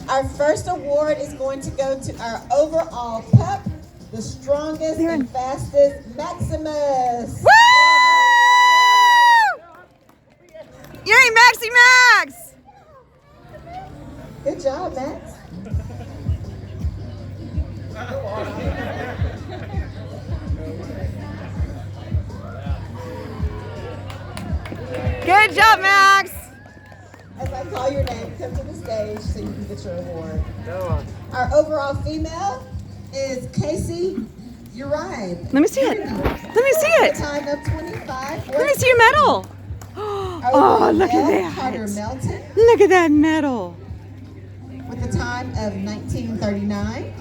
Our first award is going to go to our overall pup, the strongest and fastest, Maximus. Woo! Yay, Maxie Max! Good job, Max. Good job, Max! As I call your name, come to the stage so you can get your award. Our overall female is Casey Uribe. Let me see it. Let me see With it. a time of 25. Let me see your medal. Oh, look at Carter that. Melton Look at that medal. with a time of 19:39.